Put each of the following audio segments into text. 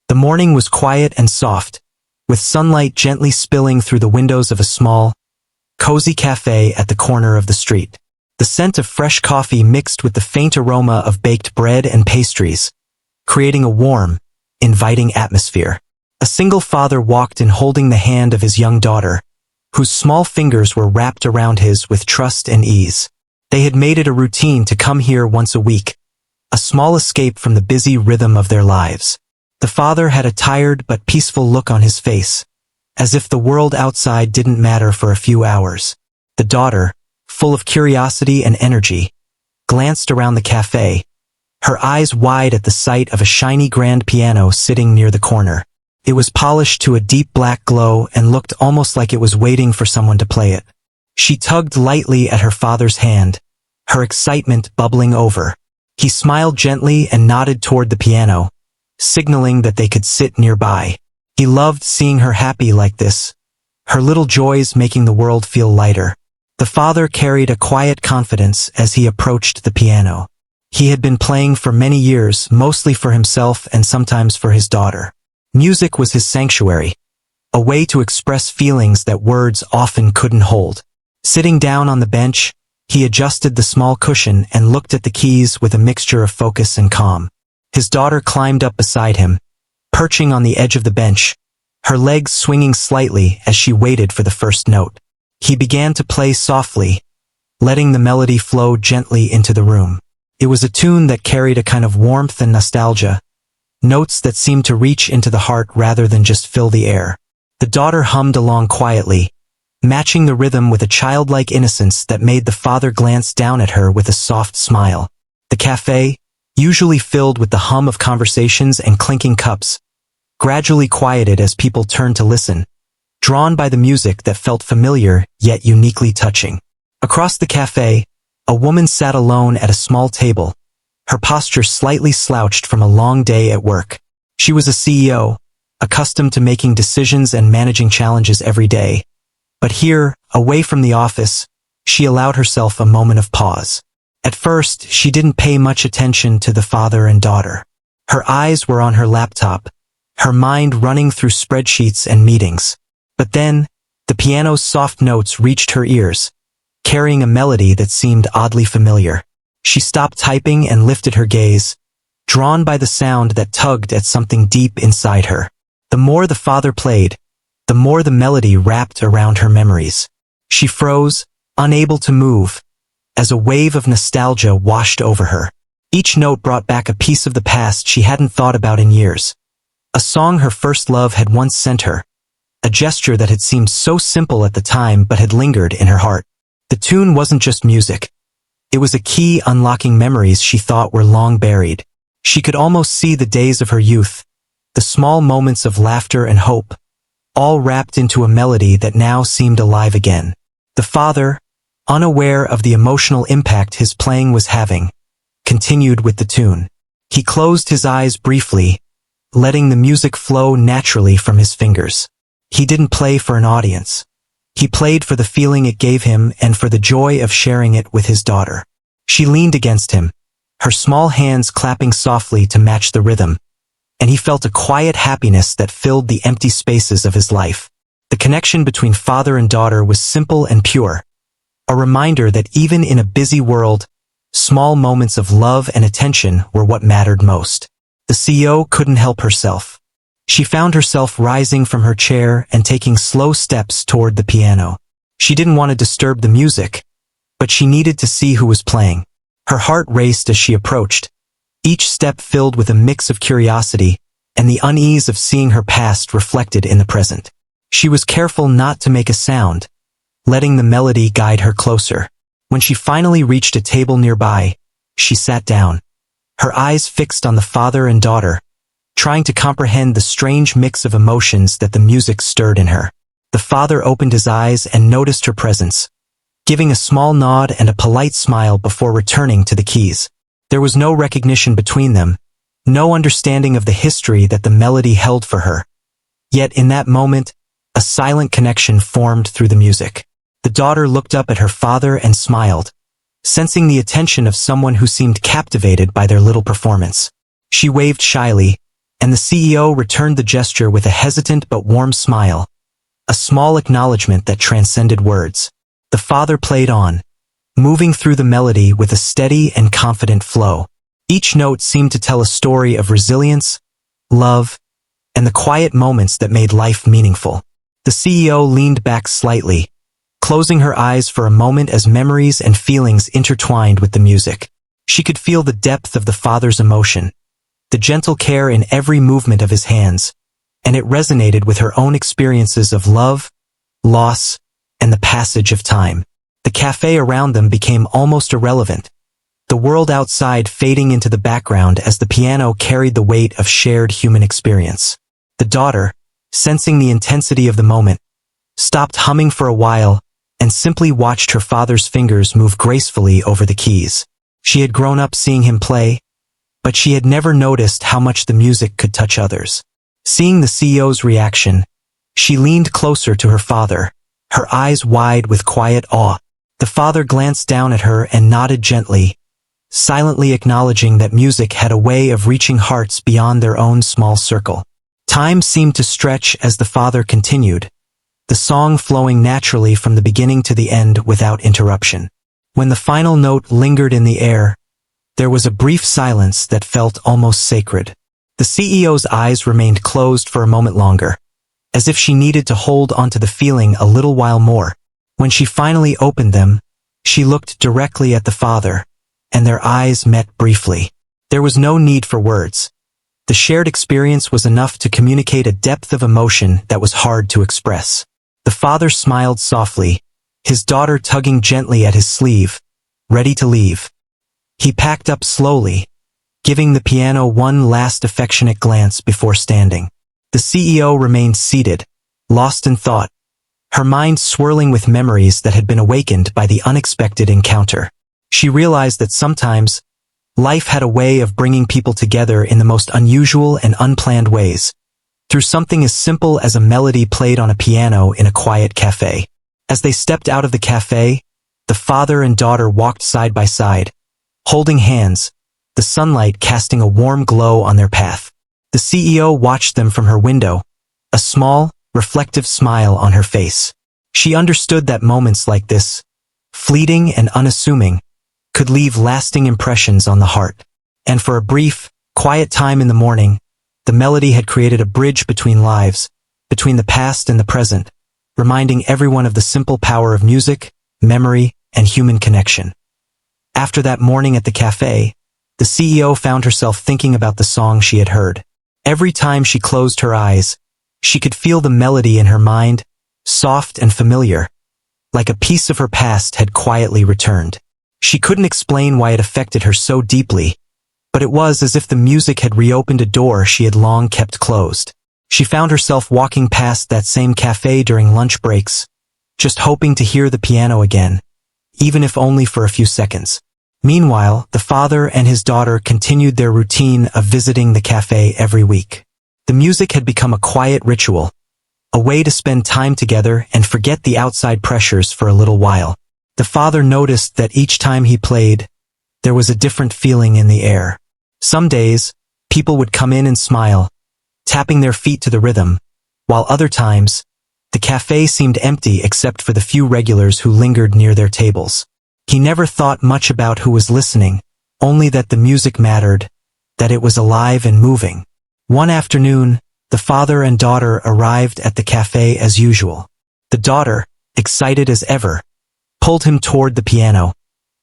The morning was quiet and soft, with sunlight gently spilling through the windows of a small, cozy cafe at the corner of the street. The scent of fresh coffee mixed with the faint aroma of baked bread and pastries, creating a warm, inviting atmosphere. A single father walked in holding the hand of his young daughter, whose small fingers were wrapped around his with trust and ease. They had made it a routine to come here once a week, a small escape from the busy rhythm of their lives. The father had a tired but peaceful look on his face, as if the world outside didn't matter for a few hours. The daughter, full of curiosity and energy, glanced around the cafe, her eyes wide at the sight of a shiny grand piano sitting near the corner. It was polished to a deep black glow and looked almost like it was waiting for someone to play it. She tugged lightly at her father's hand, her excitement bubbling over. He smiled gently and nodded toward the piano, signaling that they could sit nearby. He loved seeing her happy like this, her little joys making the world feel lighter. The father carried a quiet confidence as he approached the piano. He had been playing for many years, mostly for himself and sometimes for his daughter. Music was his sanctuary, a way to express feelings that words often couldn't hold. Sitting down on the bench, he adjusted the small cushion and looked at the keys with a mixture of focus and calm. His daughter climbed up beside him, perching on the edge of the bench, her legs swinging slightly as she waited for the first note. He began to play softly, letting the melody flow gently into the room. It was a tune that carried a kind of warmth and nostalgia, notes that seemed to reach into the heart rather than just fill the air. The daughter hummed along quietly, matching the rhythm with a childlike innocence that made the father glance down at her with a soft smile. The cafe, usually filled with the hum of conversations and clinking cups, gradually quieted as people turned to listen, drawn by the music that felt familiar yet uniquely touching. Across the cafe, a woman sat alone at a small table, her posture slightly slouched from a long day at work. She was a CEO, accustomed to making decisions and managing challenges every day. But here, away from the office, she allowed herself a moment of pause. At first, she didn't pay much attention to the father and daughter. Her eyes were on her laptop, her mind running through spreadsheets and meetings. But then, the piano's soft notes reached her ears, carrying a melody that seemed oddly familiar. She stopped typing and lifted her gaze, drawn by the sound that tugged at something deep inside her. The more the father played, the more the melody wrapped around her memories. She froze, unable to move, as a wave of nostalgia washed over her. Each note brought back a piece of the past she hadn't thought about in years. A song her first love had once sent her, a gesture that had seemed so simple at the time but had lingered in her heart. The tune wasn't just music. It was a key unlocking memories she thought were long buried. She could almost see the days of her youth, the small moments of laughter and hope, all wrapped into a melody that now seemed alive again. The father, unaware of the emotional impact his playing was having, continued with the tune. He closed his eyes briefly, letting the music flow naturally from his fingers. He didn't play for an audience. He played for the feeling it gave him and for the joy of sharing it with his daughter. She leaned against him, her small hands clapping softly to match the rhythm, and he felt a quiet happiness that filled the empty spaces of his life. The connection between father and daughter was simple and pure, a reminder that even in a busy world, small moments of love and attention were what mattered most. The CEO couldn't help herself. She found herself rising from her chair and taking slow steps toward the piano. She didn't want to disturb the music, but she needed to see who was playing. Her heart raced as she approached, each step filled with a mix of curiosity and the unease of seeing her past reflected in the present. She was careful not to make a sound, letting the melody guide her closer. When she finally reached a table nearby, she sat down, her eyes fixed on the father and daughter, trying to comprehend the strange mix of emotions that the music stirred in her. The father opened his eyes and noticed her presence, giving a small nod and a polite smile before returning to the keys. There was no recognition between them, no understanding of the history that the melody held for her. Yet in that moment, a silent connection formed through the music. The daughter looked up at her father and smiled, sensing the attention of someone who seemed captivated by their little performance. She waved shyly, and the CEO returned the gesture with a hesitant but warm smile, a small acknowledgement that transcended words. The father played on, moving through the melody with a steady and confident flow. Each note seemed to tell a story of resilience, love, and the quiet moments that made life meaningful. The CEO leaned back slightly, closing her eyes for a moment as memories and feelings intertwined with the music. She could feel the depth of the father's emotion, the gentle care in every movement of his hands, and it resonated with her own experiences of love, loss, and the passage of time. The cafe around them became almost irrelevant, the world outside fading into the background as the piano carried the weight of shared human experience. The daughter, sensing the intensity of the moment, stopped humming for a while and simply watched her father's fingers move gracefully over the keys. She had grown up seeing him play, but she had never noticed how much the music could touch others. Seeing the CEO's reaction, she leaned closer to her father, her eyes wide with quiet awe. The father glanced down at her and nodded gently, silently acknowledging that music had a way of reaching hearts beyond their own small circle. Time seemed to stretch as the father continued, the song flowing naturally from the beginning to the end without interruption. When the final note lingered in the air, there was a brief silence that felt almost sacred. The CEO's eyes remained closed for a moment longer, as if she needed to hold onto the feeling a little while more. When she finally opened them, she looked directly at the father, and their eyes met briefly. There was no need for words. The shared experience was enough to communicate a depth of emotion that was hard to express. The father smiled softly, his daughter tugging gently at his sleeve, ready to leave. He packed up slowly, giving the piano one last affectionate glance before standing. The CEO remained seated, lost in thought, her mind swirling with memories that had been awakened by the unexpected encounter. She realized that sometimes, life had a way of bringing people together in the most unusual and unplanned ways, through something as simple as a melody played on a piano in a quiet cafe. As they stepped out of the cafe, the father and daughter walked side by side, holding hands, the sunlight casting a warm glow on their path. The CEO watched them from her window, a small, reflective smile on her face. She understood that moments like this, fleeting and unassuming, could leave lasting impressions on the heart. And for a brief, quiet time in the morning, the melody had created a bridge between lives, between the past and the present, reminding everyone of the simple power of music, memory, and human connection. After that morning at the cafe, the CEO found herself thinking about the song she had heard. Every time she closed her eyes, she could feel the melody in her mind, soft and familiar, like a piece of her past had quietly returned. She couldn't explain why it affected her so deeply, but it was as if the music had reopened a door she had long kept closed. She found herself walking past that same cafe during lunch breaks, just hoping to hear the piano again, even if only for a few seconds. Meanwhile, the father and his daughter continued their routine of visiting the cafe every week. The music had become a quiet ritual, a way to spend time together and forget the outside pressures for a little while. The father noticed that each time he played, there was a different feeling in the air. Some days, people would come in and smile, tapping their feet to the rhythm, while other times, the cafe seemed empty except for the few regulars who lingered near their tables. He never thought much about who was listening, only that the music mattered, that it was alive and moving. One afternoon, the father and daughter arrived at the cafe as usual. The daughter, excited as ever, pulled him toward the piano,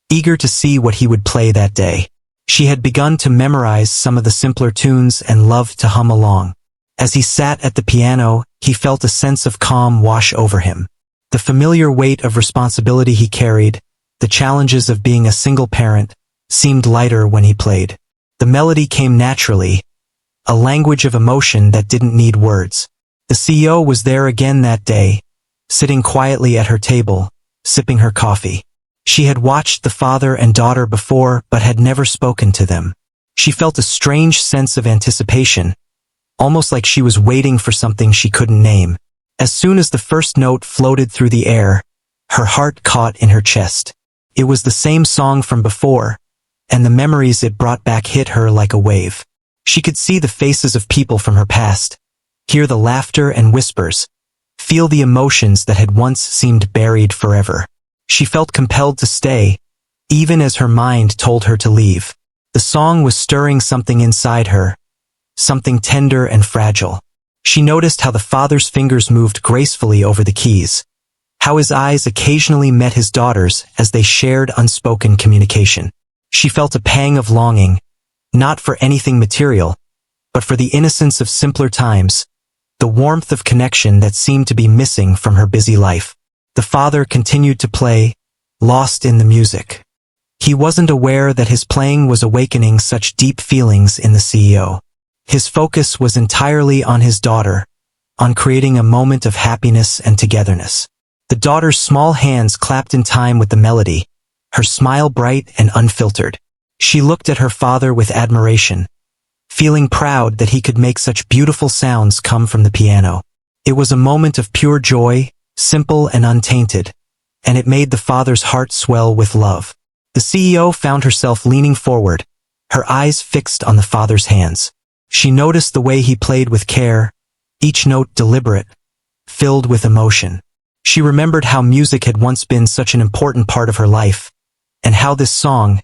eager to see what he would play that day. She had begun to memorize some of the simpler tunes and loved to hum along. As he sat at the piano, he felt a sense of calm wash over him. The familiar weight of responsibility he carried, the challenges of being a single parent, seemed lighter when he played. The melody came naturally, a language of emotion that didn't need words. The CEO was there again that day, sitting quietly at her table, sipping her coffee. She had watched the father and daughter before but had never spoken to them. She felt a strange sense of anticipation, almost like she was waiting for something she couldn't name. As soon as the first note floated through the air, her heart caught in her chest. It was the same song from before, and the memories it brought back hit her like a wave. She could see the faces of people from her past, hear the laughter and whispers, feel the emotions that had once seemed buried forever. She felt compelled to stay, even as her mind told her to leave. The song was stirring something inside her, something tender and fragile. She noticed how the father's fingers moved gracefully over the keys, how his eyes occasionally met his daughter's as they shared unspoken communication. She felt a pang of longing, not for anything material, but for the innocence of simpler times, the warmth of connection that seemed to be missing from her busy life. The father continued to play, lost in the music. He wasn't aware that his playing was awakening such deep feelings in the CEO. His focus was entirely on his daughter, on creating a moment of happiness and togetherness. The daughter's small hands clapped in time with the melody, her smile bright and unfiltered. She looked at her father with admiration, feeling proud that he could make such beautiful sounds come from the piano. It was a moment of pure joy, simple and untainted, and it made the father's heart swell with love. The CEO found herself leaning forward, her eyes fixed on the father's hands. She noticed the way he played with care, each note deliberate, filled with emotion. She remembered how music had once been such an important part of her life, and how this song,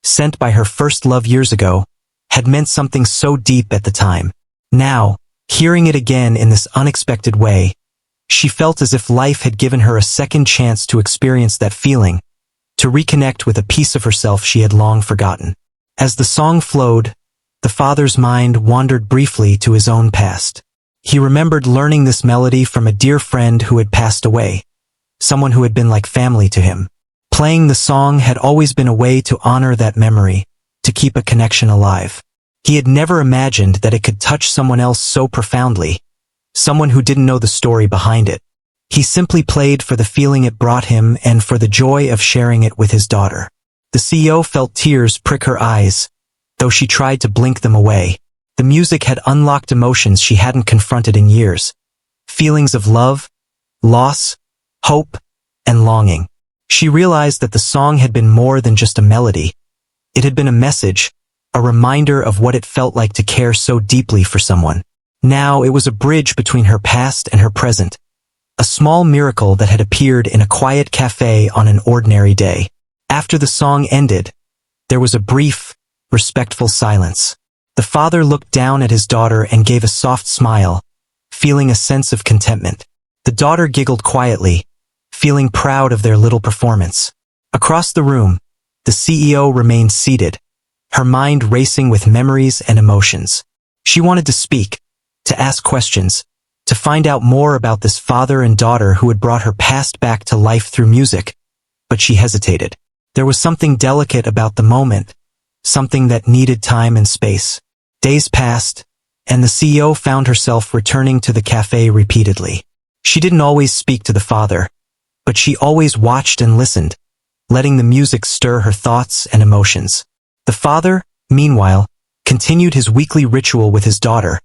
sent by her first love years ago, had meant something so deep at the time. Now, hearing it again in this unexpected way, she felt as if life had given her a second chance to experience that feeling, to reconnect with a piece of herself she had long forgotten. As the song flowed, the father's mind wandered briefly to his own past. He remembered learning this melody from a dear friend who had passed away, someone who had been like family to him. Playing the song had always been a way to honor that memory, to keep a connection alive. He had never imagined that it could touch someone else so profoundly, someone who didn't know the story behind it. He simply played for the feeling it brought him and for the joy of sharing it with his daughter. The CEO felt tears prick her eyes, though she tried to blink them away. The music had unlocked emotions she hadn't confronted in years. Feelings of love, loss, hope, and longing. She realized that the song had been more than just a melody. It had been a message, a reminder of what it felt like to care so deeply for someone. Now it was a bridge between her past and her present, a small miracle that had appeared in a quiet cafe on an ordinary day. After the song ended, there was a brief, respectful silence. The father looked down at his daughter and gave a soft smile, feeling a sense of contentment. The daughter giggled quietly, feeling proud of their little performance. Across the room, the CEO remained seated, her mind racing with memories and emotions. She wanted to speak, to ask questions, to find out more about this father and daughter who had brought her past back to life through music, but she hesitated. There was something delicate about the moment, something that needed time and space. Days passed, and the CEO found herself returning to the cafe repeatedly. She didn't always speak to the father, but she always watched and listened, letting the music stir her thoughts and emotions. The father, meanwhile, continued his weekly ritual with his daughter,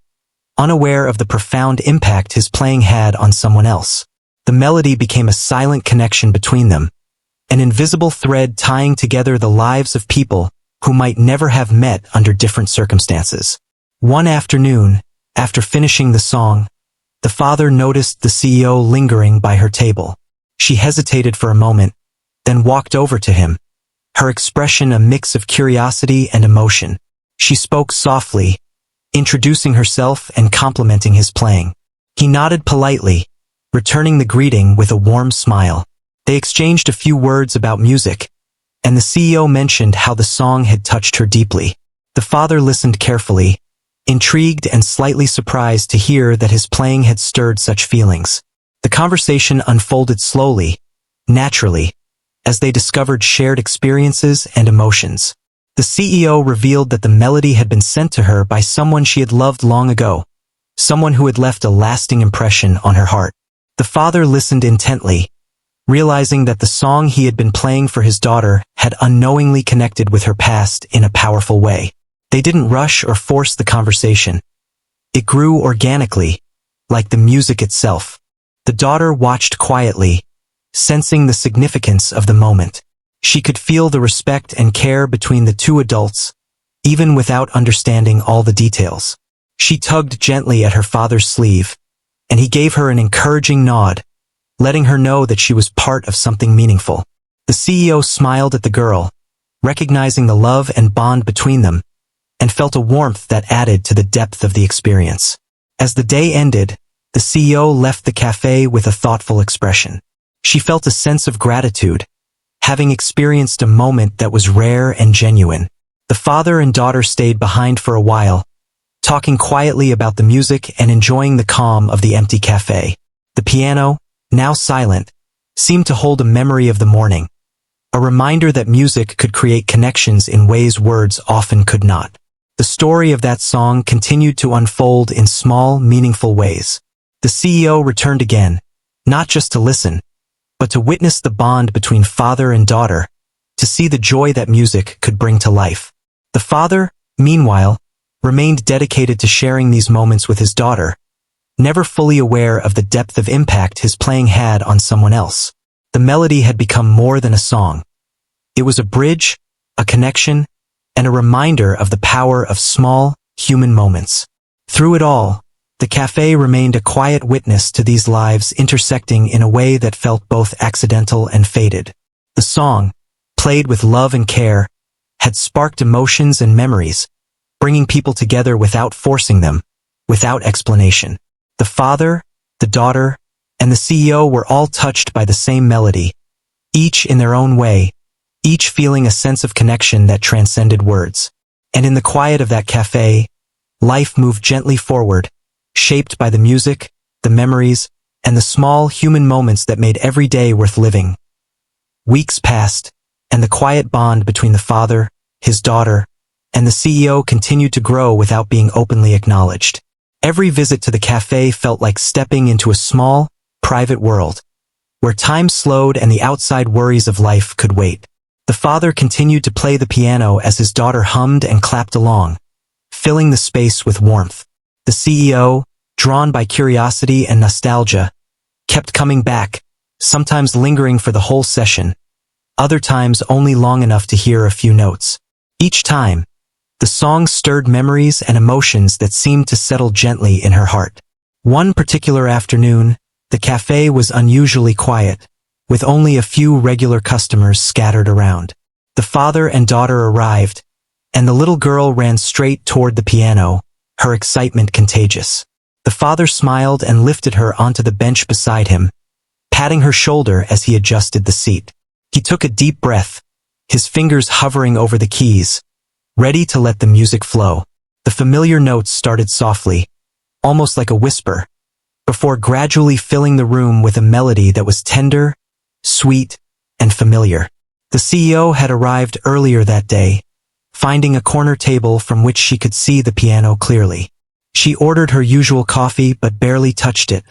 unaware of the profound impact his playing had on someone else. The melody became a silent connection between them, an invisible thread tying together the lives of people who might never have met under different circumstances. One afternoon, after finishing the song, the father noticed the CEO lingering by her table. She hesitated for a moment, then walked over to him, her expression a mix of curiosity and emotion. She spoke softly, introducing herself and complimenting his playing. He nodded politely, returning the greeting with a warm smile. They exchanged a few words about music, and the CEO mentioned how the song had touched her deeply. The father listened carefully, intrigued and slightly surprised to hear that his playing had stirred such feelings. The conversation unfolded slowly, naturally, as they discovered shared experiences and emotions. The CEO revealed that the melody had been sent to her by someone she had loved long ago, someone who had left a lasting impression on her heart. The father listened intently, realizing that the song he had been playing for his daughter had unknowingly connected with her past in a powerful way. They didn't rush or force the conversation. It grew organically, like the music itself. The daughter watched quietly, sensing the significance of the moment. She could feel the respect and care between the two adults, even without understanding all the details. She tugged gently at her father's sleeve, and he gave her an encouraging nod, letting her know that she was part of something meaningful. The CEO smiled at the girl, recognizing the love and bond between them, and felt a warmth that added to the depth of the experience. As the day ended, the CEO left the cafe with a thoughtful expression. She felt a sense of gratitude, having experienced a moment that was rare and genuine. The father and daughter stayed behind for a while, talking quietly about the music and enjoying the calm of the empty cafe. The piano, now silent, seemed to hold a memory of the morning, a reminder that music could create connections in ways words often could not. The story of that song continued to unfold in small, meaningful ways. The CEO returned again, not just to listen, but to witness the bond between father and daughter, to see the joy that music could bring to life. The father, meanwhile, remained dedicated to sharing these moments with his daughter, never fully aware of the depth of impact his playing had on someone else. The melody had become more than a song. It was a bridge, a connection, and a reminder of the power of small, human moments. Through it all, the cafe remained a quiet witness to these lives intersecting in a way that felt both accidental and fated. The song, played with love and care, had sparked emotions and memories, bringing people together without forcing them, without explanation. The father, the daughter, and the CEO were all touched by the same melody, each in their own way, each feeling a sense of connection that transcended words. And in the quiet of that cafe, life moved gently forward, shaped by the music, the memories, and the small human moments that made every day worth living. Weeks passed, and the quiet bond between the father, his daughter, and the CEO continued to grow without being openly acknowledged. Every visit to the cafe felt like stepping into a small, private world, where time slowed and the outside worries of life could wait. The father continued to play the piano as his daughter hummed and clapped along, filling the space with warmth. The CEO, drawn by curiosity and nostalgia, kept coming back, sometimes lingering for the whole session, other times only long enough to hear a few notes. Each time, the song stirred memories and emotions that seemed to settle gently in her heart. One particular afternoon, the cafe was unusually quiet, with only a few regular customers scattered around. The father and daughter arrived, and the little girl ran straight toward the piano, her excitement contagious. The father smiled and lifted her onto the bench beside him, patting her shoulder as he adjusted the seat. He took a deep breath, his fingers hovering over the keys, ready to let the music flow. The familiar notes started softly, almost like a whisper, before gradually filling the room with a melody that was tender, sweet, and familiar. The CEO had arrived earlier that day, finding a corner table from which she could see the piano clearly. She ordered her usual coffee but barely touched it,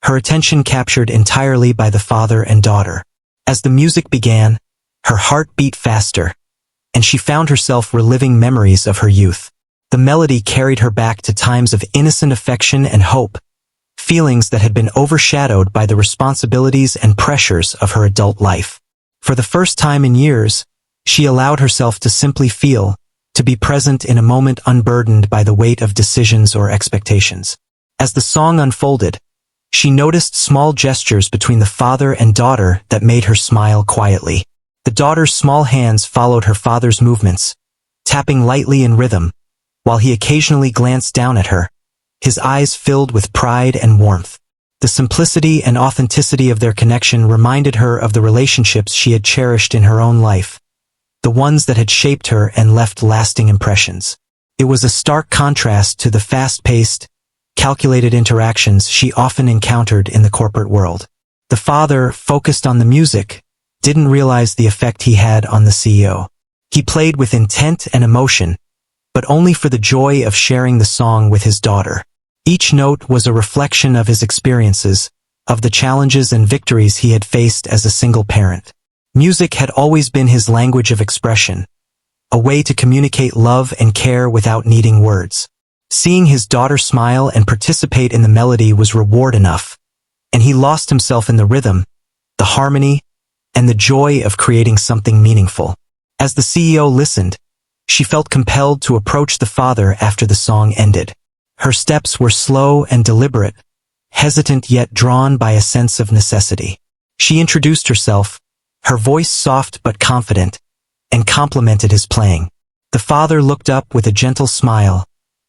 her attention captured entirely by the father and daughter. As the music began, her heart beat faster, and she found herself reliving memories of her youth. The melody carried her back to times of innocent affection and hope, feelings that had been overshadowed by the responsibilities and pressures of her adult life. For the first time in years, she allowed herself to simply feel, to be present in a moment unburdened by the weight of decisions or expectations. As the song unfolded, she noticed small gestures between the father and daughter that made her smile quietly. The daughter's small hands followed her father's movements, tapping lightly in rhythm, while he occasionally glanced down at her, his eyes filled with pride and warmth. The simplicity and authenticity of their connection reminded her of the relationships she had cherished in her own life, the ones that had shaped her and left lasting impressions. It was a stark contrast to the fast-paced, calculated interactions she often encountered in the corporate world. The father, focused on the music, didn't realize the effect he had on the CEO. He played with intent and emotion, but only for the joy of sharing the song with his daughter. Each note was a reflection of his experiences, of the challenges and victories he had faced as a single parent. Music had always been his language of expression, a way to communicate love and care without needing words. Seeing his daughter smile and participate in the melody was reward enough, and he lost himself in the rhythm, the harmony, and the joy of creating something meaningful. As the CEO listened, she felt compelled to approach the father after the song ended. Her steps were slow and deliberate, hesitant yet drawn by a sense of necessity. She introduced herself, her voice soft but confident, and complimented his playing. The father looked up with a gentle smile,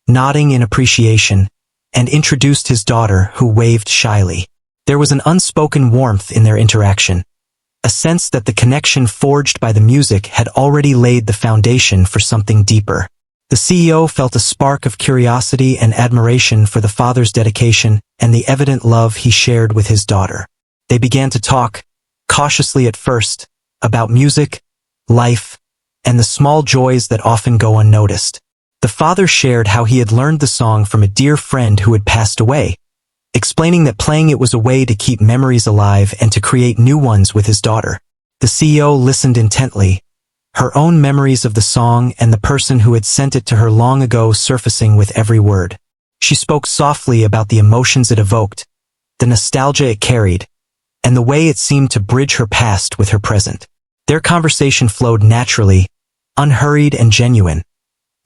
nodding in appreciation, and introduced his daughter, who waved shyly. There was an unspoken warmth in their interaction, a sense that the connection forged by the music had already laid the foundation for something deeper. The CEO felt a spark of curiosity and admiration for the father's dedication and the evident love he shared with his daughter. They began to talk, cautiously at first, about music, life, and the small joys that often go unnoticed. The father shared how he had learned the song from a dear friend who had passed away, explaining that playing it was a way to keep memories alive and to create new ones with his daughter. The CEO listened intently, her own memories of the song and the person who had sent it to her long ago surfacing with every word. She spoke softly about the emotions it evoked, the nostalgia it carried, and the way it seemed to bridge her past with her present. Their conversation flowed naturally, unhurried and genuine,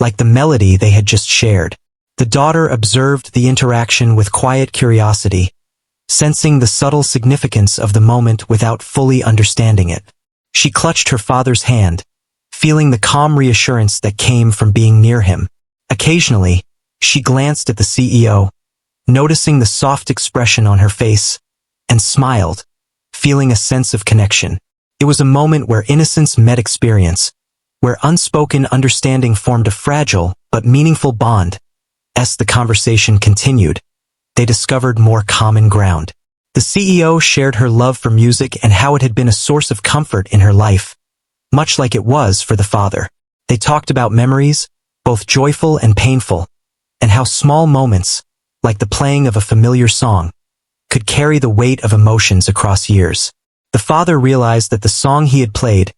like the melody they had just shared. The daughter observed the interaction with quiet curiosity, sensing the subtle significance of the moment without fully understanding it. She clutched her father's hand, feeling the calm reassurance that came from being near him. Occasionally, she glanced at the CEO, noticing the soft expression on her face, and smiled, feeling a sense of connection. It was a moment where innocence met experience, where unspoken understanding formed a fragile but meaningful bond. As the conversation continued, they discovered more common ground. The CEO shared her love for music and how it had been a source of comfort in her life, much like it was for the father. They talked about memories, both joyful and painful, and how small moments, like the playing of a familiar song, could carry the weight of emotions across years. The father realized that the song he had played,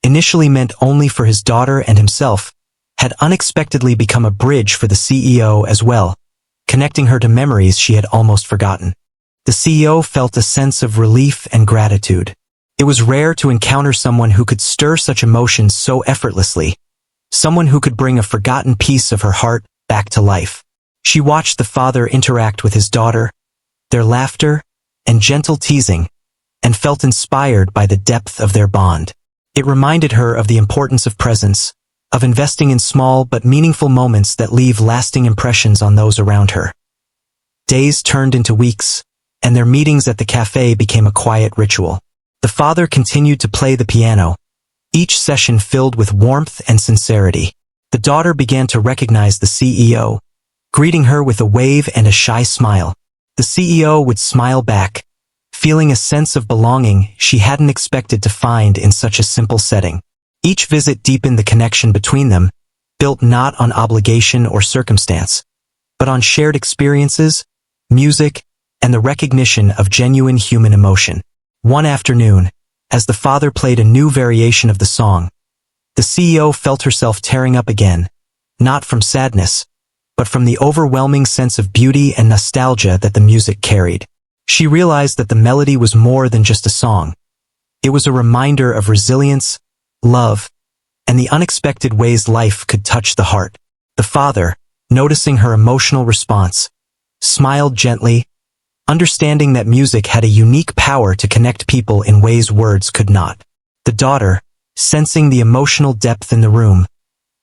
initially meant only for his daughter and himself, had unexpectedly become a bridge for the CEO as well, connecting her to memories she had almost forgotten. The CEO felt a sense of relief and gratitude. It was rare to encounter someone who could stir such emotions so effortlessly, someone who could bring a forgotten piece of her heart back to life. She watched the father interact with his daughter, their laughter and gentle teasing, and felt inspired by the depth of their bond. It reminded her of the importance of presence, of investing in small but meaningful moments that leave lasting impressions on those around her. Days turned into weeks, and their meetings at the cafe became a quiet ritual. The father continued to play the piano, each session filled with warmth and sincerity. The daughter began to recognize the CEO, greeting her with a wave and a shy smile. The CEO would smile back, feeling a sense of belonging she hadn't expected to find in such a simple setting. Each visit deepened the connection between them, built not on obligation or circumstance, but on shared experiences, music, and the recognition of genuine human emotion. One afternoon, as the father played a new variation of the song, the CEO felt herself tearing up again, not from sadness, but from the overwhelming sense of beauty and nostalgia that the music carried. She realized that the melody was more than just a song. It was a reminder of resilience, love, and the unexpected ways life could touch the heart. The father, noticing her emotional response, smiled gently, understanding that music had a unique power to connect people in ways words could not. The daughter, sensing the emotional depth in the room,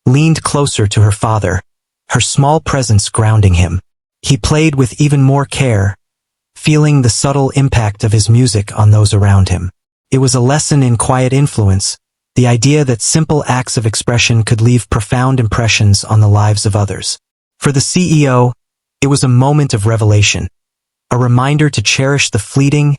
leaned closer to her father, her small presence grounding him. He played with even more care, feeling the subtle impact of his music on those around him. It was a lesson in quiet influence, the idea that simple acts of expression could leave profound impressions on the lives of others. For the CEO, it was a moment of revelation, a reminder to cherish the fleeting,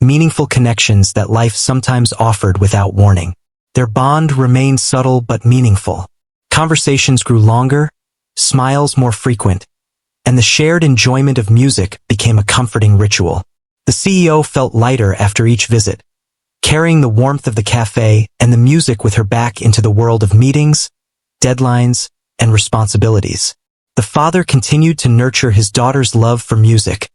meaningful connections that life sometimes offered without warning. Their bond remained subtle but meaningful. Conversations grew longer, smiles more frequent, and the shared enjoyment of music became a comforting ritual. The CEO felt lighter after each visit, carrying the warmth of the cafe and the music with her back into the world of meetings, deadlines, and responsibilities. The father continued to nurture his daughter's love for music,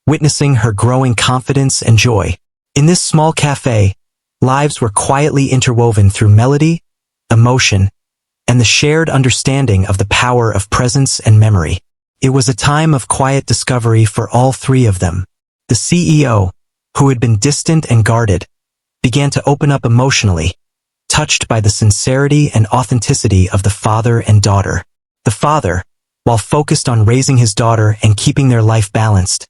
witnessing her growing confidence and joy. In this small cafe, lives were quietly interwoven through melody, emotion, and the shared understanding of the power of presence and memory. It was a time of quiet discovery for all three of them. The CEO, who had been distant and guarded, began to open up emotionally, touched by the sincerity and authenticity of the father and daughter. The father, while focused on raising his daughter and keeping their life balanced,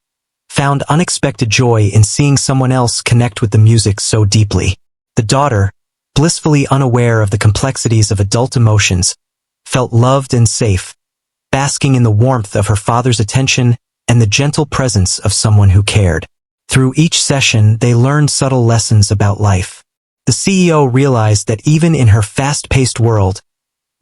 found unexpected joy in seeing someone else connect with the music so deeply. The daughter, blissfully unaware of the complexities of adult emotions, felt loved and safe, basking in the warmth of her father's attention and the gentle presence of someone who cared. Through each session, they learned subtle lessons about life. The CEO realized that even in her fast-paced world,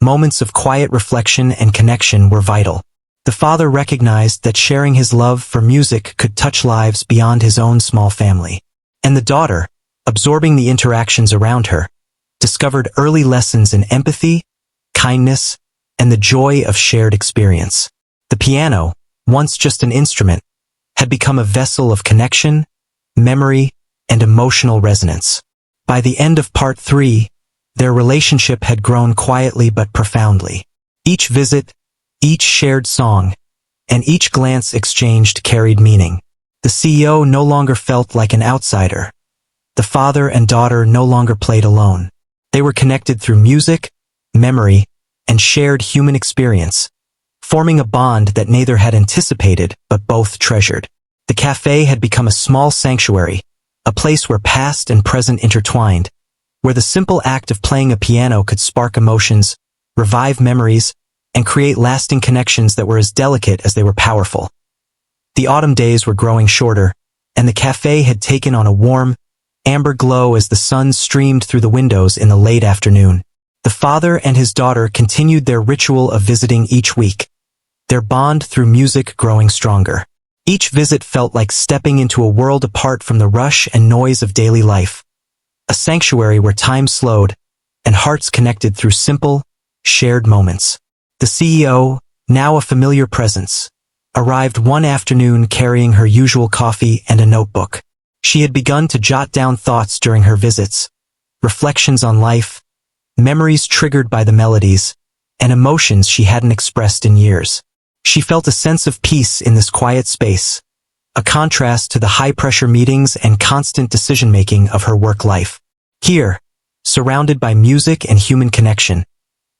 moments of quiet reflection and connection were vital. The father recognized that sharing his love for music could touch lives beyond his own small family. And the daughter, absorbing the interactions around her, discovered early lessons in empathy, kindness, and the joy of shared experience. The piano, once just an instrument, had become a vessel of connection, memory, and emotional resonance. By the end of part 3, their relationship had grown quietly but profoundly. Each visit, each shared song, and each glance exchanged carried meaning. The CEO no longer felt like an outsider. The father and daughter no longer played alone. They were connected through music, memory, and shared human experience, forming a bond that neither had anticipated but both treasured. The cafe had become a small sanctuary, a place where past and present intertwined, where the simple act of playing a piano could spark emotions, revive memories, and create lasting connections that were as delicate as they were powerful. The autumn days were growing shorter, and the cafe had taken on a warm, amber glow as the sun streamed through the windows in the late afternoon. The father and his daughter continued their ritual of visiting each week, their bond through music growing stronger. Each visit felt like stepping into a world apart from the rush and noise of daily life, a sanctuary where time slowed and hearts connected through simple, shared moments. The CEO, now a familiar presence, arrived one afternoon carrying her usual coffee and a notebook. She had begun to jot down thoughts during her visits, reflections on life, memories triggered by the melodies, and emotions she hadn't expressed in years. She felt a sense of peace in this quiet space, a contrast to the high-pressure meetings and constant decision-making of her work life. Here, surrounded by music and human connection,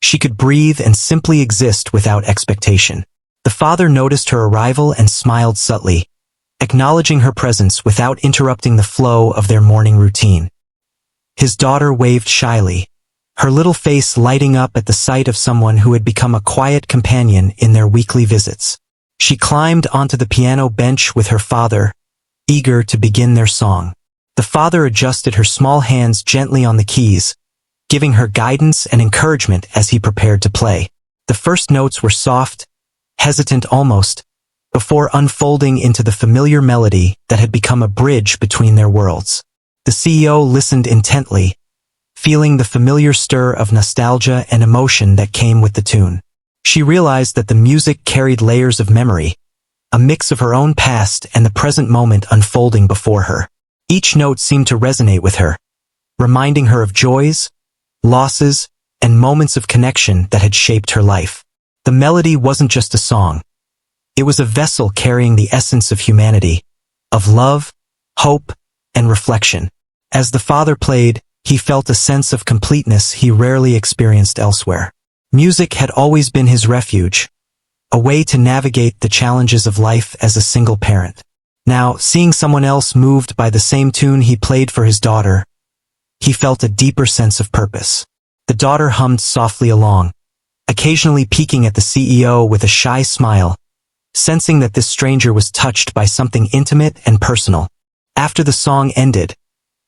she could breathe and simply exist without expectation. The father noticed her arrival and smiled subtly, acknowledging her presence without interrupting the flow of their morning routine. His daughter waved shyly, her little face lighting up at the sight of someone who had become a quiet companion in their weekly visits. She climbed onto the piano bench with her father, eager to begin their song. The father adjusted her small hands gently on the keys, giving her guidance and encouragement as he prepared to play. The first notes were soft, hesitant almost, before unfolding into the familiar melody that had become a bridge between their worlds. The CEO listened intently, feeling the familiar stir of nostalgia and emotion that came with the tune. She realized that the music carried layers of memory, a mix of her own past and the present moment unfolding before her. Each note seemed to resonate with her, reminding her of joys, losses, and moments of connection that had shaped her life. The melody wasn't just a song. It was a vessel carrying the essence of humanity, of love, hope, and reflection. As the father played, he felt a sense of completeness he rarely experienced elsewhere. Music had always been his refuge, a way to navigate the challenges of life as a single parent. Now, seeing someone else moved by the same tune he played for his daughter, he felt a deeper sense of purpose. The daughter hummed softly along, occasionally peeking at the CEO with a shy smile, sensing that this stranger was touched by something intimate and personal. After the song ended,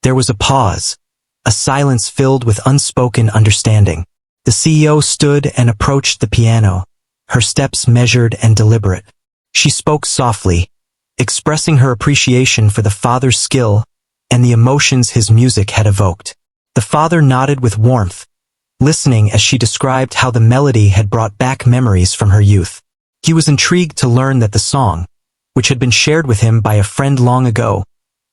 there was a pause, a silence filled with unspoken understanding. The CEO stood and approached the piano, her steps measured and deliberate. She spoke softly, expressing her appreciation for the father's skill and the emotions his music had evoked. The father nodded with warmth, listening as she described how the melody had brought back memories from her youth. He was intrigued to learn that the song, which had been shared with him by a friend long ago,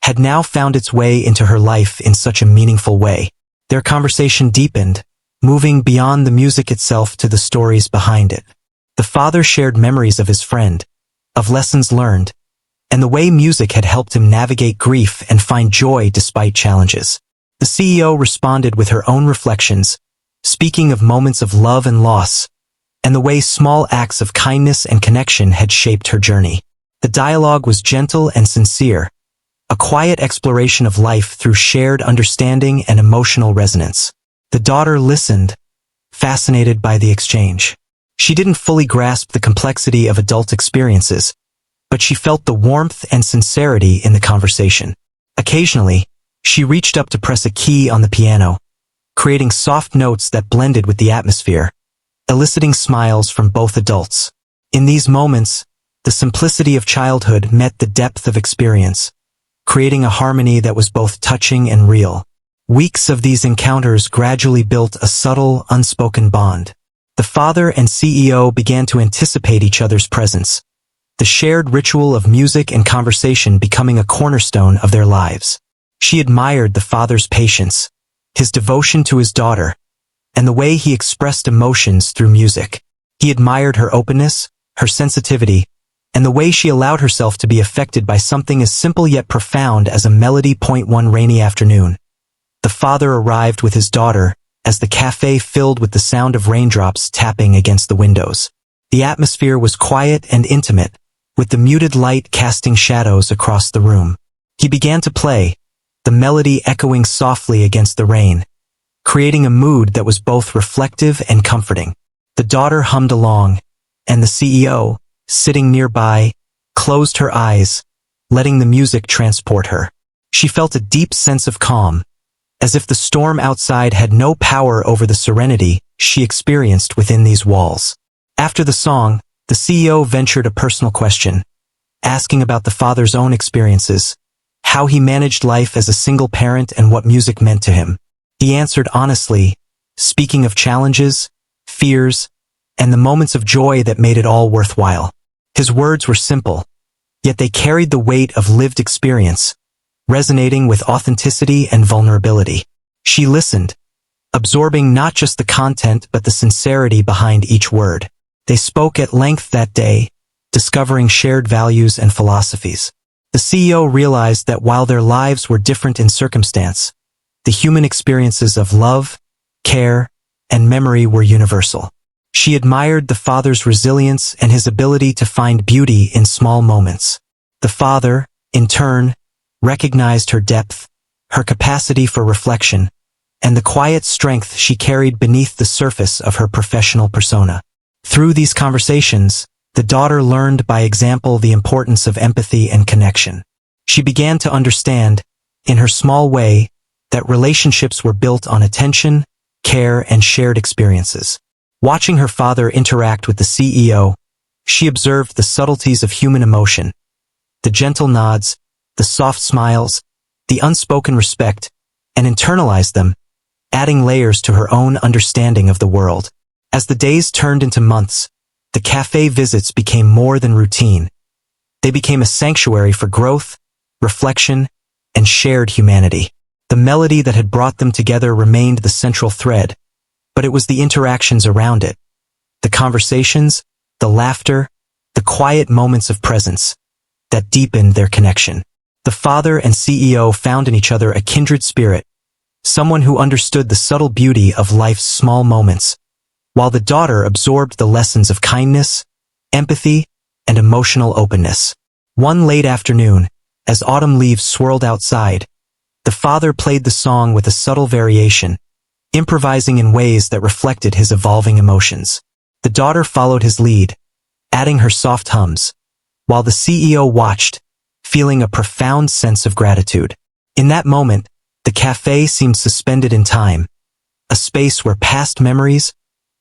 had now found its way into her life in such a meaningful way. Their conversation deepened, moving beyond the music itself to the stories behind it. The father shared memories of his friend, of lessons learned, and the way music had helped him navigate grief and find joy despite challenges. The CEO responded with her own reflections, speaking of moments of love and loss, and the way small acts of kindness and connection had shaped her journey. The dialogue was gentle and sincere, a quiet exploration of life through shared understanding and emotional resonance. The daughter listened, fascinated by the exchange. She didn't fully grasp the complexity of adult experiences, but she felt the warmth and sincerity in the conversation. Occasionally, she reached up to press a key on the piano, creating soft notes that blended with the atmosphere, eliciting smiles from both adults. In these moments, the simplicity of childhood met the depth of experience, creating a harmony that was both touching and real. Weeks of these encounters gradually built a subtle, unspoken bond. The father and CEO began to anticipate each other's presence, the shared ritual of music and conversation becoming a cornerstone of their lives. She admired the father's patience, his devotion to his daughter, and the way he expressed emotions through music. He admired her openness, her sensitivity, and the way she allowed herself to be affected by something as simple yet profound as a melody. One rainy afternoon, the father arrived with his daughter as the cafe filled with the sound of raindrops tapping against the windows. The atmosphere was quiet and intimate, with the muted light casting shadows across the room. He began to play, the melody echoing softly against the rain, creating a mood that was both reflective and comforting. The daughter hummed along, and the CEO, sitting nearby, closed her eyes, letting the music transport her. She felt a deep sense of calm, as if the storm outside had no power over the serenity she experienced within these walls. After the song, the CEO ventured a personal question, asking about the father's own experiences, how he managed life as a single parent and what music meant to him. He answered honestly, speaking of challenges, fears, and the moments of joy that made it all worthwhile. His words were simple, yet they carried the weight of lived experience, resonating with authenticity and vulnerability. She listened, absorbing not just the content but the sincerity behind each word. They spoke at length that day, discovering shared values and philosophies. The CEO realized that while their lives were different in circumstance, the human experiences of love, care, and memory were universal. She admired the father's resilience and his ability to find beauty in small moments. The father, in turn, recognized her depth, her capacity for reflection, and the quiet strength she carried beneath the surface of her professional persona. Through these conversations, the daughter learned by example the importance of empathy and connection. She began to understand, in her small way, that relationships were built on attention, care, and shared experiences. Watching her father interact with the CEO, she observed the subtleties of human emotion, the gentle nods, the soft smiles, the unspoken respect, and internalized them, adding layers to her own understanding of the world. As the days turned into months, the cafe visits became more than routine. They became a sanctuary for growth, reflection, and shared humanity. The melody that had brought them together remained the central thread, but it was the interactions around it, the conversations, the laughter, the quiet moments of presence, that deepened their connection. The father and CEO found in each other a kindred spirit, someone who understood the subtle beauty of life's small moments, while the daughter absorbed the lessons of kindness, empathy, and emotional openness. One late afternoon, as autumn leaves swirled outside, the father played the song with a subtle variation, improvising in ways that reflected his evolving emotions. The daughter followed his lead, adding her soft hums, while the CEO watched, feeling a profound sense of gratitude. In that moment, the cafe seemed suspended in time, a space where past memories,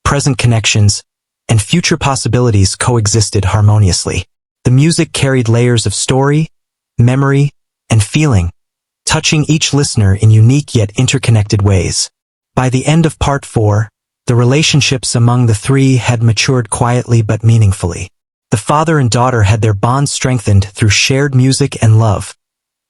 present connections, and future possibilities coexisted harmoniously. The music carried layers of story, memory, and feeling, touching each listener in unique yet interconnected ways. By the end of Part 4, the relationships among the three had matured quietly but meaningfully. The father and daughter had their bond strengthened through shared music and love,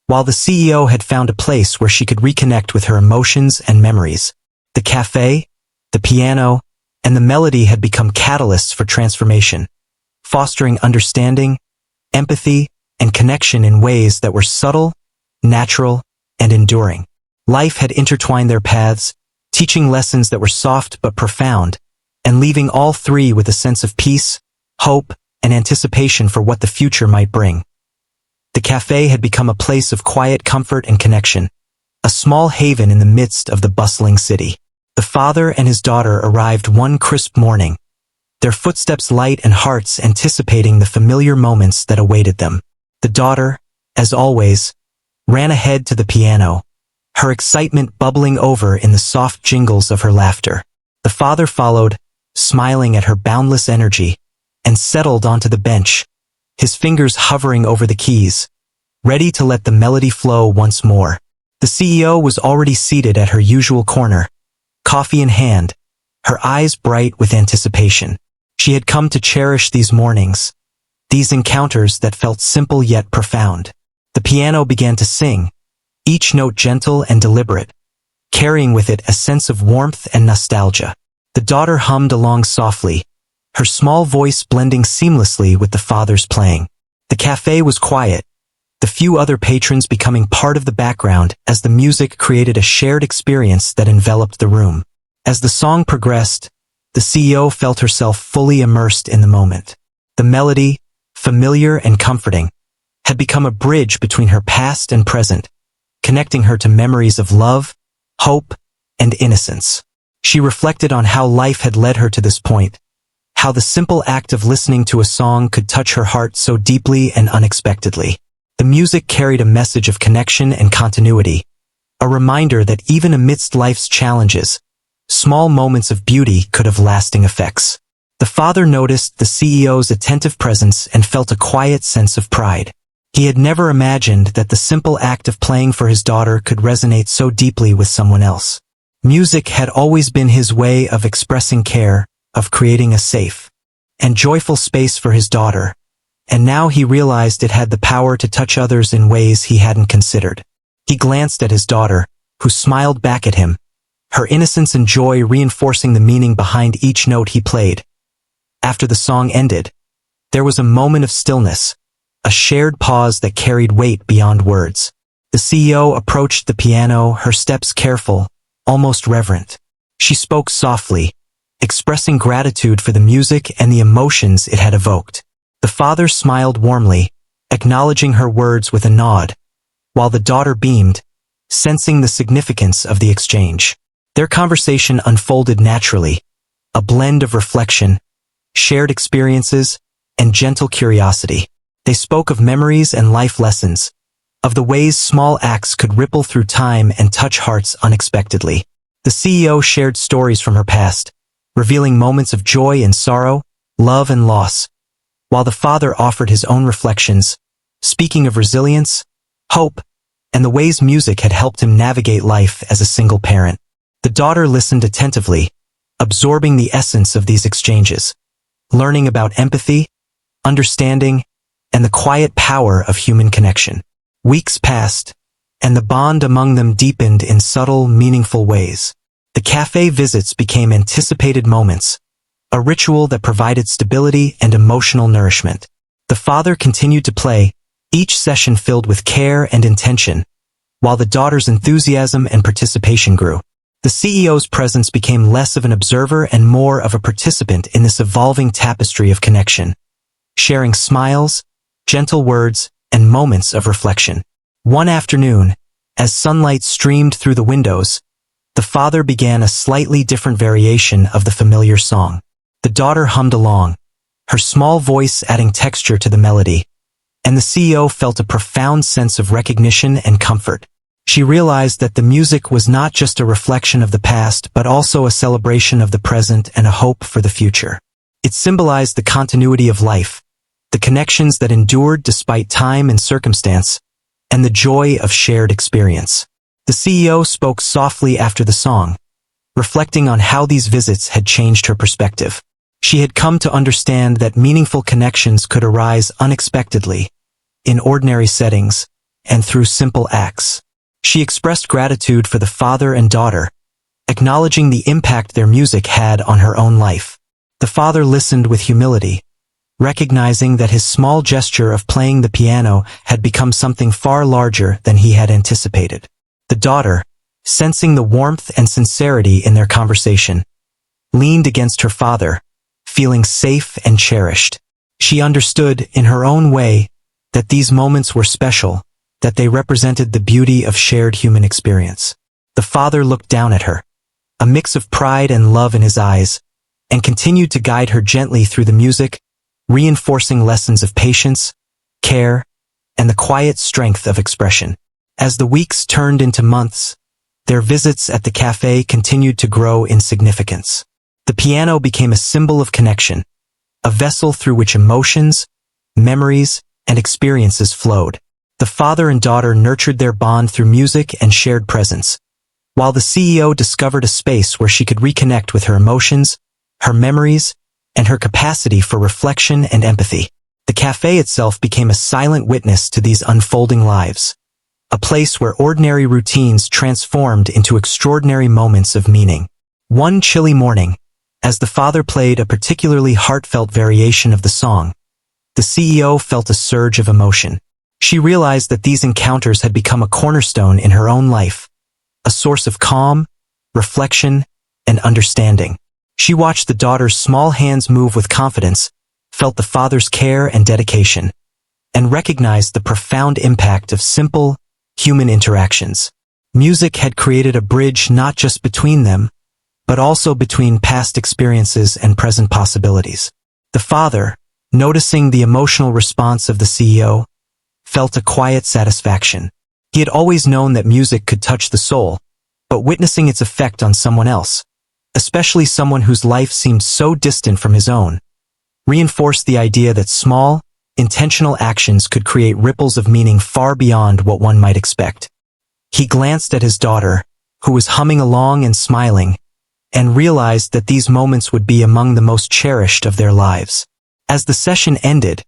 while the CEO had found a place where she could reconnect with her emotions and memories. The cafe, the piano, and the melody had become catalysts for transformation, fostering understanding, empathy, and connection in ways that were subtle, natural, and enduring. Life had intertwined their paths, teaching lessons that were soft but profound, and leaving all three with a sense of peace, hope, and anticipation for what the future might bring. The cafe had become a place of quiet comfort and connection, a small haven in the midst of the bustling city. The father and his daughter arrived one crisp morning, their footsteps light and hearts anticipating the familiar moments that awaited them. The daughter, as always, ran ahead to the piano, her excitement bubbling over in the soft jingles of her laughter. The father followed, smiling at her boundless energy, and settled onto the bench, his fingers hovering over the keys, ready to let the melody flow once more. The CEO was already seated at her usual corner, coffee in hand, her eyes bright with anticipation. She had come to cherish these mornings, these encounters that felt simple yet profound. The piano began to sing, each note gentle and deliberate, carrying with it a sense of warmth and nostalgia. The daughter hummed along softly, her small voice blending seamlessly with the father's playing. The cafe was quiet, the few other patrons becoming part of the background as the music created a shared experience that enveloped the room. As the song progressed, the CEO felt herself fully immersed in the moment. The melody, familiar and comforting, had become a bridge between her past and present, connecting her to memories of love, hope, and innocence. She reflected on how life had led her to this point, how the simple act of listening to a song could touch her heart so deeply and unexpectedly. The music carried a message of connection and continuity, a reminder that even amidst life's challenges, small moments of beauty could have lasting effects. The father noticed the CEO's attentive presence and felt a quiet sense of pride. He had never imagined that the simple act of playing for his daughter could resonate so deeply with someone else. Music had always been his way of expressing care, of creating a safe and joyful space for his daughter, and now he realized it had the power to touch others in ways he hadn't considered. He glanced at his daughter, who smiled back at him, her innocence and joy reinforcing the meaning behind each note he played. After the song ended, there was a moment of stillness, a shared pause that carried weight beyond words. The CEO approached the piano, her steps careful, almost reverent. She spoke softly, expressing gratitude for the music and the emotions it had evoked. The father smiled warmly, acknowledging her words with a nod, while the daughter beamed, sensing the significance of the exchange. Their conversation unfolded naturally, a blend of reflection, shared experiences, and gentle curiosity. They spoke of memories and life lessons, of the ways small acts could ripple through time and touch hearts unexpectedly. The CEO shared stories from her past, revealing moments of joy and sorrow, love and loss, while the father offered his own reflections, speaking of resilience, hope, and the ways music had helped him navigate life as a single parent. The daughter listened attentively, absorbing the essence of these exchanges, learning about empathy, understanding, and the quiet power of human connection. Weeks passed, and the bond among them deepened in subtle, meaningful ways. The cafe visits became anticipated moments, a ritual that provided stability and emotional nourishment. The father continued to play, each session filled with care and intention, while the daughter's enthusiasm and participation grew. The CEO's presence became less of an observer and more of a participant in this evolving tapestry of connection, sharing smiles, gentle words, and moments of reflection. One afternoon, as sunlight streamed through the windows, the father began a slightly different variation of the familiar song. The daughter hummed along, her small voice adding texture to the melody, and the CEO felt a profound sense of recognition and comfort. She realized that the music was not just a reflection of the past but also a celebration of the present and a hope for the future. It symbolized the continuity of life, the connections that endured despite time and circumstance, and the joy of shared experience. The CEO spoke softly after the song, reflecting on how these visits had changed her perspective. She had come to understand that meaningful connections could arise unexpectedly, in ordinary settings, and through simple acts. She expressed gratitude for the father and daughter, acknowledging the impact their music had on her own life. The father listened with humility, recognizing that his small gesture of playing the piano had become something far larger than he had anticipated. The daughter, sensing the warmth and sincerity in their conversation, leaned against her father, feeling safe and cherished. She understood, in her own way, that these moments were special, that they represented the beauty of shared human experience. The father looked down at her, a mix of pride and love in his eyes, and continued to guide her gently through the music, reinforcing lessons of patience, care, and the quiet strength of expression. As the weeks turned into months, their visits at the cafe continued to grow in significance. The piano became a symbol of connection, a vessel through which emotions, memories, and experiences flowed. The father and daughter nurtured their bond through music and shared presence, while the CEO discovered a space where she could reconnect with her emotions, her memories, and her capacity for reflection and empathy. The cafe itself became a silent witness to these unfolding lives, a place where ordinary routines transformed into extraordinary moments of meaning. One chilly morning, as the father played a particularly heartfelt variation of the song, the CEO felt a surge of emotion. She realized that these encounters had become a cornerstone in her own life, a source of calm, reflection, and understanding. She watched the daughter's small hands move with confidence, felt the father's care and dedication, and recognized the profound impact of simple, human interactions. Music had created a bridge not just between them, but also between past experiences and present possibilities. The father, noticing the emotional response of the CEO, felt a quiet satisfaction. He had always known that music could touch the soul, but witnessing its effect on someone else, especially someone whose life seemed so distant from his own, reinforced the idea that small, intentional actions could create ripples of meaning far beyond what one might expect. He glanced at his daughter, who was humming along and smiling, and realized that these moments would be among the most cherished of their lives. As the session ended,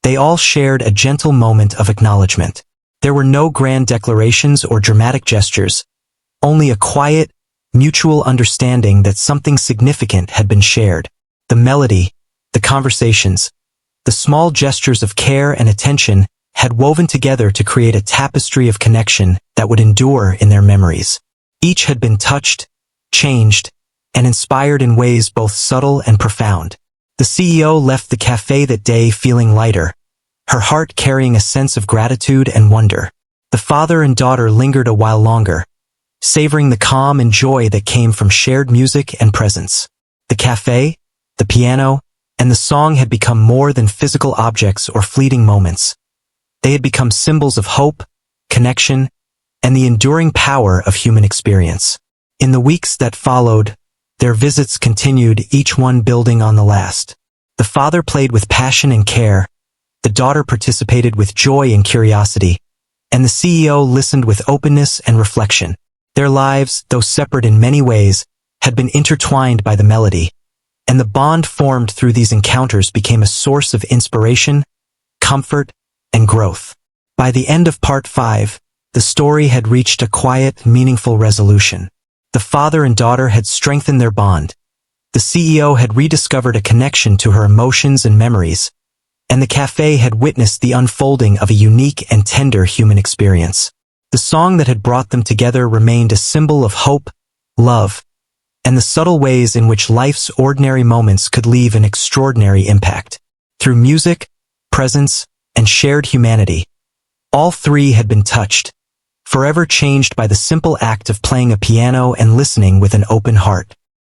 they all shared a gentle moment of acknowledgement. There were no grand declarations or dramatic gestures, only a quiet, mutual understanding that something significant had been shared. The melody, the conversations, the small gestures of care and attention had woven together to create a tapestry of connection that would endure in their memories. Each had been touched, changed, and inspired in ways both subtle and profound. The CEO left the cafe that day feeling lighter, her heart carrying a sense of gratitude and wonder. The father and daughter lingered a while longer, savoring the calm and joy that came from shared music and presence. The cafe, the piano, and the song had become more than physical objects or fleeting moments. They had become symbols of hope, connection, and the enduring power of human experience. In the weeks that followed, their visits continued, each one building on the last. The father played with passion and care, the daughter participated with joy and curiosity, and the CEO listened with openness and reflection. Their lives, though separate in many ways, had been intertwined by the melody, and the bond formed through these encounters became a source of inspiration, comfort, and growth. By the end of part 5, the story had reached a quiet, meaningful resolution. The father and daughter had strengthened their bond. The CEO had rediscovered a connection to her emotions and memories, and the cafe had witnessed the unfolding of a unique and tender human experience. The song that had brought them together remained a symbol of hope, love, and the subtle ways in which life's ordinary moments could leave an extraordinary impact. Through music, presence, and shared humanity, all three had been touched, forever changed by the simple act of playing a piano and listening with an open heart.